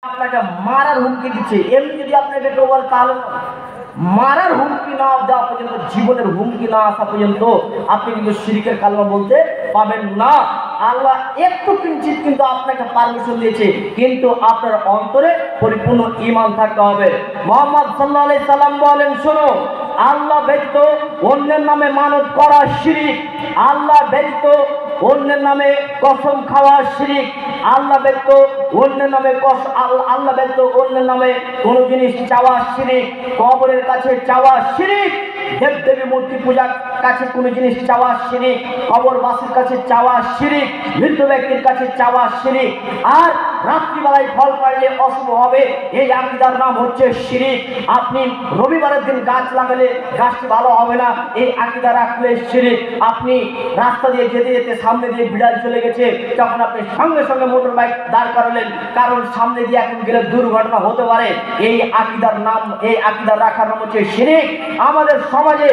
আপনাকে মারার হুমকি দিচ্ছে, এমনি যদি আপনাকে কেউ বলে তাহলে মারার হুমকি না দেওয়া পর্যন্ত, জীবনের হুমকি না আসা পর্যন্ত আপনি কিন্তু শিরকের কালমা বলতে পাবেন না। আল্লাহ একটু কিঞ্চিত কিন্তু আপনাকে পারমিশন দিয়েছে, কিন্তু আপনার অন্তরে পরিপূর্ণ ঈমান থাকতে হবে। মুহাম্মদ সাল্লাল্লাহু আলাইহি সাল্লাম বলেন, শোনো, আল্লাহ ব্যতীত অন্যের নামে মানত করা শিরক, আল্লাহ ব্যতীত অন্যের নামে কসম খাওয়া শিরক, আল্লাহ ব্যতীত অন্যের নামে আল্লাহ ব্যতীত অন্যের নামে কোনো জিনিস চাওয়া শিরক, কবরের কাছে চাওয়া শিরক, দেবদেবী মূর্তি পূজার কাছে কোনো জিনিস চাওয়া শিরক, কবরবাসীর কাছে চাওয়া শিরক, মৃত ব্যক্তির কাছে চাওয়া শিরক, আর রাত্রিবেলায় ফল পাইলে অশুভ হবে, এই আকীদার নাম হচ্ছে শিরক। আপনি রবিবারের দিন গাছ লাগালে গাছটি ভালো হবে না, এই আকীদা রাখলে শিরক। আপনি রাস্তা দিয়ে যেতে যেতে সামনে দিয়ে বিড়াল চলে গেছে, তখন আপনি সঙ্গে সঙ্গে মোটর বাইক দাঁড় করালেন, কারণ সামনে দিয়ে এখন গেলে দুর্ঘটনা হতে পারে, এই আকীদার নাম, এই আকীদা রাখার নাম হচ্ছে শিরক। আমাদের সমাজে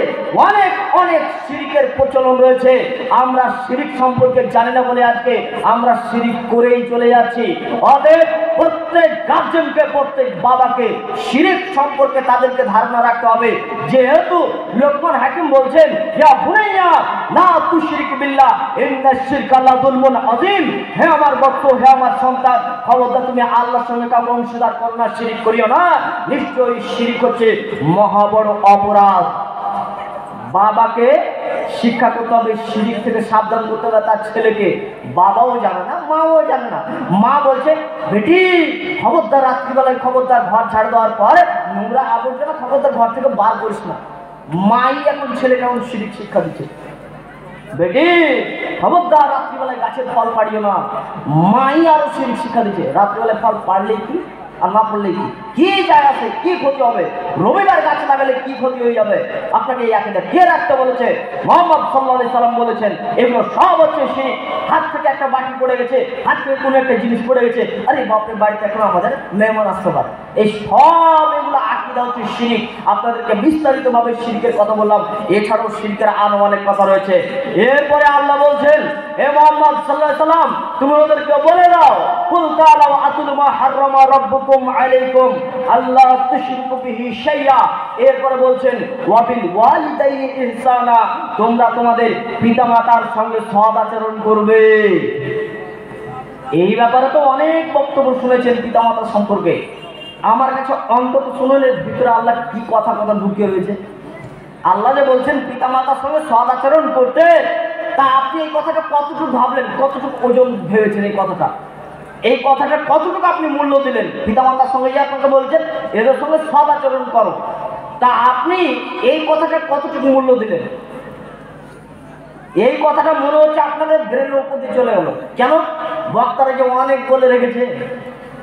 অনেক অনেক শিরকের প্রচলন রয়েছে, আমরা শিরক সম্পর্কে জানি না বলে আজকে আমরা শিরক করেই চলে যাচ্ছি। অতএব প্রত্যেক গার্জেনকে, প্রত্যেক বাবাকে শিরক সম্পর্কে তাদেরকে ধারণা রাখতে হবে। যেহেতু লোকমান হাকিম বলছেন, ইয়া বুনাইয়া লা তুশরিক বিল্লাহ ইন্নাশ শিরকা লাযুলমুন আযীম, হে আমার বৎস, হে আমার সন্তান, খবরদার তুমি আল্লাহর সঙ্গে কাউকে অংশীদার করো না, শিরক করিও না, নিশ্চয়ই শিরক হচ্ছে মহা বড় অপরাধ। বাবাকে শিক্ষা করতে হবে, শিরক থেকে সাবধান করতে হবে তার ছেলেকে। বাবাও জানে না, মাও জানে না। মা বলছে, বেটি খবরদার রাত্রিবেলায় খবরদার ঘর ছাড় দেওয়ার পর নোংরা আবর্জনা খবরদার ঘর থেকে বার করিস না। মাই এখন ছেলেকে এমন শিরক শিক্ষা দিচ্ছে, বেটি খবরদার রাত্রিবেলায় গাছের ফল পাড়িও না। মাই আরো শিরক শিক্ষা দিচ্ছে, রাত্রিবেলায় ফল পাড়লে কি আর না পড়লে কি যায় আছে, কি ক্ষতি হবে? রবিবার গাছ লাগালে কি ক্ষতি হয়ে যাবে? আপনাকে এই আকীদা কে রাখতে বলেছে? মুহাম্মদ সাল্লাল্লাহু আলাইহি সাল্লাম বলেছেন, এগুলো সব হচ্ছে শিরক। হাত থেকে একটা বাটি পড়ে গেছে, হাত থেকে কোনো একটা জিনিস পড়ে গেছে, আরে বাপরে বাড়িতে এখন আমাদের মেহমান আসতে পারে, এই সব এগুলো আকীদা হচ্ছে শিরক। আপনাদেরকে বিস্তারিতভাবে শিরকের কথা বললাম, এছাড়াও শিরকের আরো অনেক কথা রয়েছে। এরপরে আল্লাহ বলছেন, হে মুহাম্মদ সাল্লাল্লাহু আলাইহি সাল্লাম, তুমি ওদেরকে বলে দাও, কুল তাআলাউ আতুলু মা হাররামা রাব্বুকুম আলাইকুম আল্লা তুশরিকু বিহি শাইআ। এরপরে বলছেন, ওয়া বিল ওয়ালিদাইনি ইহসানা, তোমরা তোমাদের পিতামাতার সঙ্গে সদাচরণ করবে। এই ব্যাপারে তো অনেক বক্তব্য শুনেছেন পিতামাতা সম্পর্কে, আমার কাছে অন্তত শুনলে ভিতরে আল্লাহ কি কথা ঢুকিয়ে রয়েছে। আল্লাহ যে বলছেন পিতামাতার সঙ্গে সদাচরণ করতে, তা আপনি এই কথাটা কতটুকু ভাবলেন, কতটুকু ওজন ভেবেছেন? এই কথাটা কতটুকু আপনি মূল্য দিলেন? পিতামাতার সঙ্গে যে আপনাকে বলছেন এদের সঙ্গে সদাচরণ করো, তা আপনি এই কথাটা কতটুকু মূল্য দিলেন? এই কথাটা মনে হচ্ছে আপনাদের ব্রেনের উপর দিয়ে চলে গেল। কেন? বক্তারা যে অনেক বলে রেখেছে,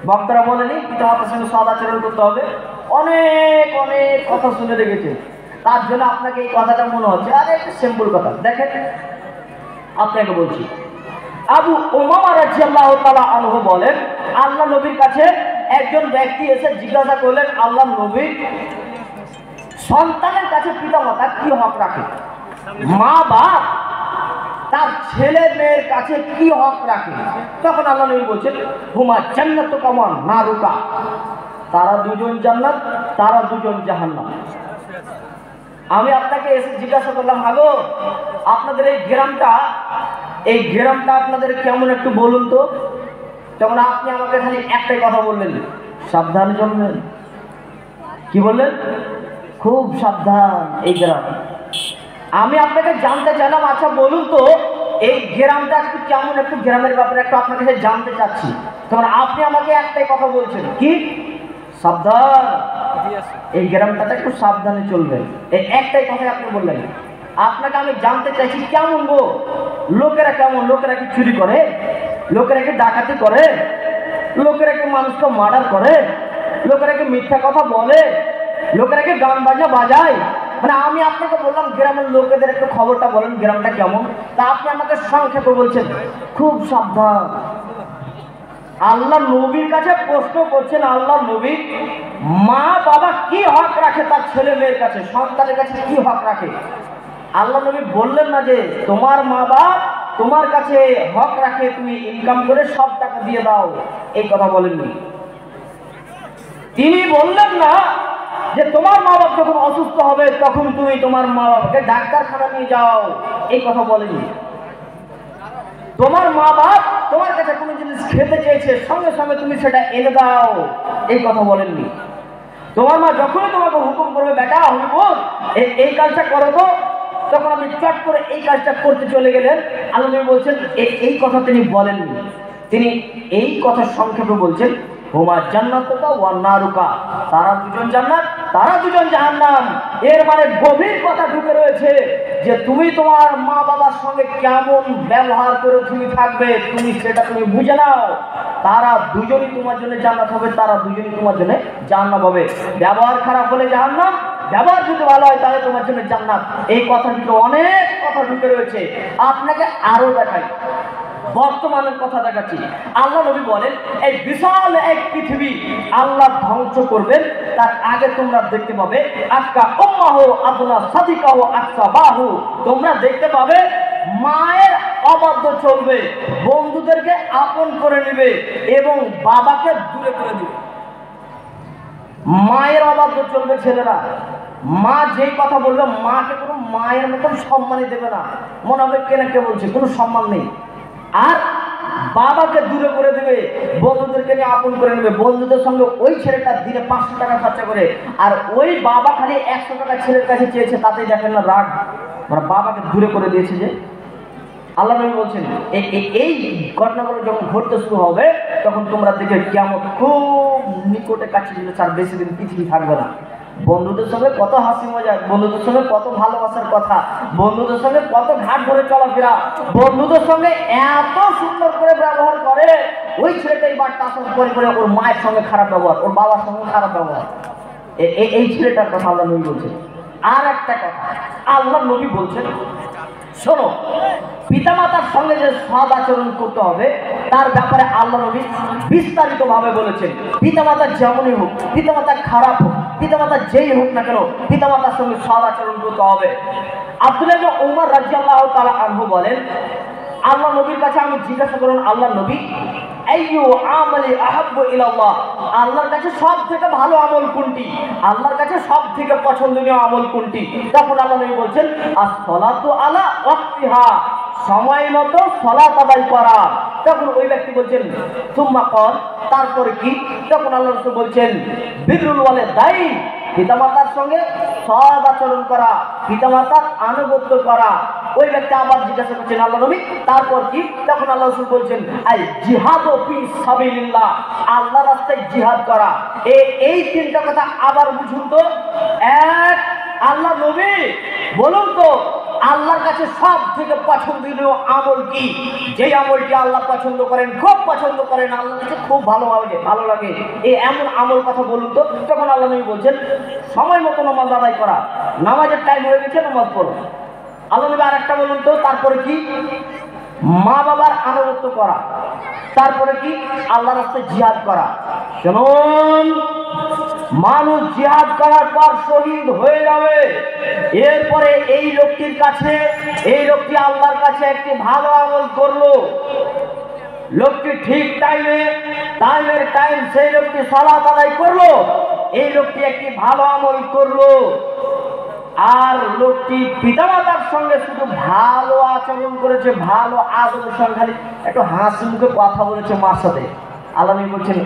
বক্তারা বলেনি পিতামাতার সঙ্গে সদাচরণ করতে হবে, অনেক অনেক কথা শুনে রেখেছে, তার জন্য আপনাকে এই কথাটা মনে হচ্ছে আরে একটা সিম্পল কথা। দেখেন আপনাকে বলছি, আবু উমামা রাদিয়াল্লাহু তাআলা আনহু বলেন, আল্লাহ নবীর কাছে একজন ব্যক্তি এসে জিজ্ঞাসা করলেন, আল্লাহ নবী, সন্তানের কাছে পিতামাতা কি হক রাখে? মা বাপ তার ছেলে মেয়ের কাছে কি হক রাখে? তখন আল্লাহ নবী বলছেন, হুমা জান্নাতু কামা নারুকা, তারা দুজন জান্নাত, তারা দুজন জাহান্নাম। আমি আপনাকে এসে জিজ্ঞাসা করলাম, আগো আপনাদের এই গ্রামটা আপনাদের কেমন একটু বলুন তো। তখন আপনি আমাকে খালি একটাই কথা বললেন, সাবধানে চলবেন। কি বললেন? খুব সাবধান এই গ্রাম। আমি আপনাকে জানতে চাইলাম, আচ্ছা বলুন তো এই গ্রামটা একটু কেমন, একটু গ্রামের ব্যাপারে একটু আপনার কাছে জানতে চাচ্ছি। তখন আপনি আমাকে একটাই কথা বলছেন, কি? সাবধান, এই গ্রামটাতে একটু সাবধানে চলবেন। এই একটাই কথাই আপনি বললেন। আপনাকে আমি জানতে চাইছি কেমন গো, লোকেরা কেমন? লোকেরা কি চুরি করে? লোকেরা কি ডাকাতি করে? লোকেরা কি মানুষকে মার্ডার করে? লোকেরা কি মিথ্যা কথা বলে? লোকেরা কি গান বাজনা বাজায়? মানে আমি আপনাকে বললাম গ্রামের লোকেদের একটু খবরটা বলেন, গ্রামটা কেমন। তা আপনি আমাকে সংক্ষেপে বলছেন খুব সাবধান। আল্লাহ নবীর কাছে প্রশ্ন করছেন, আল্লাহ নবী, মা বাবা কি হক রাখে তার ছেলে মেয়ের কাছে, সন্তানের কাছে কি হক রাখে? আল্লাহ নবী বললেন না যে তোমার মা বাপ তোমার কাছে হক রাখে, তুমি ইনকাম করে সব টাকা দিয়ে দাও, এই কথা বলেননি। তিনি বললেন না যে তোমার মা বাবা যখন অসুস্থ হবে তখন তুমি তোমার মা বাবাকে ডাক্তারখানা নিয়ে যাও, এই কথা বলেনি। তোমার মা বাপ তোমার কাছে কোনো জিনিস খেতে চেয়েছে সঙ্গে সঙ্গে তুমি সেটা এনে দাও, এই কথা বলেননি। তোমার মা যখনই তোমাকে হুকুম করবে বেটা হুকুম এই কাজটা করো তো, তখন আপনি চট করে এই কাজটা করতে চলে গেলেন। আল্লাহ নবী বলছেন এই কথা তিনি বলেননি, তিনি এই কথা সংক্ষেপে বলছেন হুমা জান্নাতুকা ওয়া নারুকা, তারা দুজন জান্নাত তারা দুজন জাহান্নাম। এর মানে গভীর কথা ঢুকে রয়েছে যে তুমি তোমার মা বাবার সঙ্গে কেমন ব্যবহার করে তুমি থাকবে তুমি সেটা তুমি বুঝে নাও। তারা দুজনই তোমার জন্য জান্নাত হবে, তারা দুজনই তোমার জন্য জাহান্নাম হবে। ব্যবহার খারাপ হলে জাহান্নাম, ব্যবহার যদি ভালো হয় তাহলে তোমার জন্য জান্নাত। এই কথার ভিতরে অনেক কথা ঢুকে রয়েছে। আপনাকে আরো দেখাই, বর্তমানের কথা দেখাচ্ছি। আল্লাহ নবী বলেন এই বিশাল এক পৃথিবী আল্লাহ ধ্বংস করবেন, তার আগে তোমরা দেখতে পাবে আজকা উম্মাহ আবনা সাদিকাহ আকসা বাহু, তোমরা দেখতে পাবে মায়ের অবাধ্য চলবে, বন্ধুদেরকে আপন করে নেবে এবং বাবাকে দূরে করে দিবে। মায়ের অবাধ্য চলবে ছেলেরা, মা যেই কথা বলবে মাকে কোনো মায়ের মতন সম্মানই দেবে না, মনে হবে কে না কে বলছে, কোনো সম্মান নেই। আর বাবাকে দূরে করে দেবে, বন্ধুদেরকে নিয়ে আপন করে নেবে। বন্ধুদের সঙ্গে ওই ছেলেটা দিনে 500 টাকা খরচা করে, আর ওই বাবা খালি 100 টাকা ছেলের কাছে চেয়েছে, তাতেই দেখেন না রাগ, মানে বাবাকে দূরে করে দিয়েছে। যে আল্লাহ নবী বলছেন এই ঘটনাগুলো যখন ঘটতে শুরু হবে তখন তোমরা দেখবে কিয়ামত খুব নিকটে কাছে দিলে, আর বেশি দিন পৃথিবী থাকবে না। বন্ধুদের সঙ্গে কত হাসি মজা, বন্ধুদের সঙ্গে কত ভালোবাসার কথা, বন্ধুদের সঙ্গে কত ঘাট ধরে চলাফেরা, বন্ধুদের সঙ্গে এত সুন্দর করে ব্যবহার করে, ওই ছেলেটাই বার তার করে করে ওর মায়ের সঙ্গে খারাপ ব্যবহার, ওর বাবার সঙ্গে খারাপ ব্যবহার। এই ছেলেটার কথা আল্লাহ নবী বলছেন। আর একটা কথা আল্লাহ নবী বলছেন, শোনো, পিতামাতার সঙ্গে যে সৎ আচরণ করতে হবে তার ব্যাপারে আল্লাহ নবী বিস্তারিত ভাবে বলেছেন। পিতামাতা যেমনই হোক, পিতামাতা খারাপ হোক, পিতামাতা যেই হোক না কেন, পিতামাতার সঙ্গে সৎ আচরণ করতে হবে। আব্দুল্লাহ ইবনে উমর রাদিয়াল্লাহু তাআলা আনহু বলেন, আল্লাহ নবীর কাছে আমি জিজ্ঞাসা করলাম, আল্লাহ নবী আইয়ু আমালি আহাব্বু ইলাল্লাহ, আল্লাহর কাছে সব থেকে ভালো আমল কোনটি, আল্লাহর কাছে সব থেকে পছন্দনীয় আমল কোনটি? তখন আল্লাহ নবী বলছেন আস-সালাতু আলা ওয়াক্তিহা, সময় মতো সালাত আদায় করা। তখন ওই ব্যক্তি বলছেন সুম্মা কর, তারপরে কি? তখন আল্লাহ রাসূল বলছেন বিররুল ওয়ালিদাইন, পিতামাতার সঙ্গে সৎ আচরণ করা, পিতামাতার আনুগত্য করা। ওই ব্যক্তি আবার জিজ্ঞাসা করছেন আল্লাহ নবী তারপর কি? তখন আল্লাহ রাসূল বলছেন আল জিহাদু ফি সাবিলিল্লাহ, আল্লাহর রাস্তায় জিহাদ করা। এই তিনটা কথা আবার বুঝুন তো। এক, আল্লাহ নবী বলুন তো আল্লাহর কাছে সব থেকে পছন্দনীয় আমল কি? যেই আমলটি আল্লাহ পছন্দ করেন, খুব পছন্দ করেন, আল্লাহর কাছে খুব ভালো লাগে, এই এমন আমল কথা বলুন তো। তখন আল্লাহ নবী বলছেন সময় মতো নামাজ আদায় করা, নামাজের টাইম হয়ে গেছে নামাজ পড়ো। আল্লাহ নবী আরেকটা বলুন তো, তারপরে কি? মা বাবার আনুগত্য করা। তারপরে কি? আল্লাহর রাস্তায় জিহাদ করা। শুনুন, মানুষ জিহাদ করার পর শহীদ হয়ে যাবে, এরপরে এই লোকটির কাছে, এই লোকটি আল্লাহর কাছে একটি ভালো আমল করলো, লোকটি ঠিক টাইমের টাইম সেই লোকটি সালাত আদায় করলো, এই লোকটি একটি ভালো আমল করলো, আর লোকটি পিতামাতার সঙ্গে শুধু ভালো আচরণ করেছে, ভালো আদরের সঙ্গে খালি একটু হাসি মুখে কথা বলেছে মার সাথে। আল্লাহ বলছেন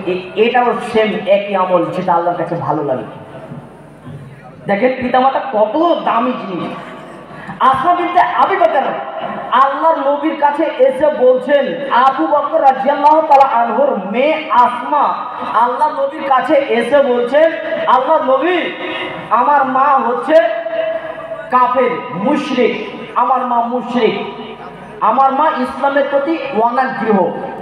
এটাও সেম একই আমল, যেটা আল্লাহর কাছে ভালো লাগে। দেখেন পিতামাতা কত দামি জিনিস। আসমা বিনতে আবি বকর আল্লাহর নবীর কাছে এসে বলছেন, আবু বকর রাদিয়াল্লাহু তাআলা আনহুর মেয়ে আসমা আল্লাহ নবীর কাছে এসে বলছেন, আল্লাহ নবী আমার মা হচ্ছে কাফের, মুশরিক, আমার মা মুশরিক, আমার মা ইসলামের প্রতি অনাগ্রহ,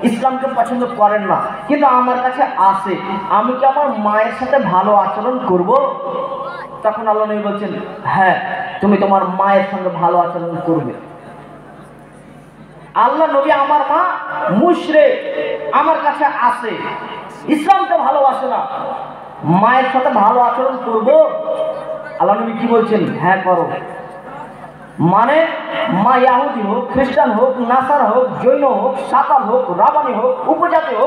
ইসলামকে পছন্দ করেন না, কিন্তু আমার কাছে আসে, আমি কি আমার মায়ের সাথে ভালো আচরণ করব? তখন আল্লাহ নবী বলছেন হ্যাঁ, তুমি তোমার মায়ের সঙ্গে ভালো আচরণ করবে। আল্লাহ নবী আমার মা মুশরিক, আমার কাছে আসে, ইসলামকে ভালোবাসে না, মায়ের সাথে ভালো আচরণ করব? আল্লাহ নবী কি বলছেন? হ্যাঁ করো। মানে মা ইহুদি হোক, খ্রিস্টান হোক, নাসারা হোক, জৈন হোক, সাঁওতাল হোক, রাবানি হোক, উপজাতি হোক,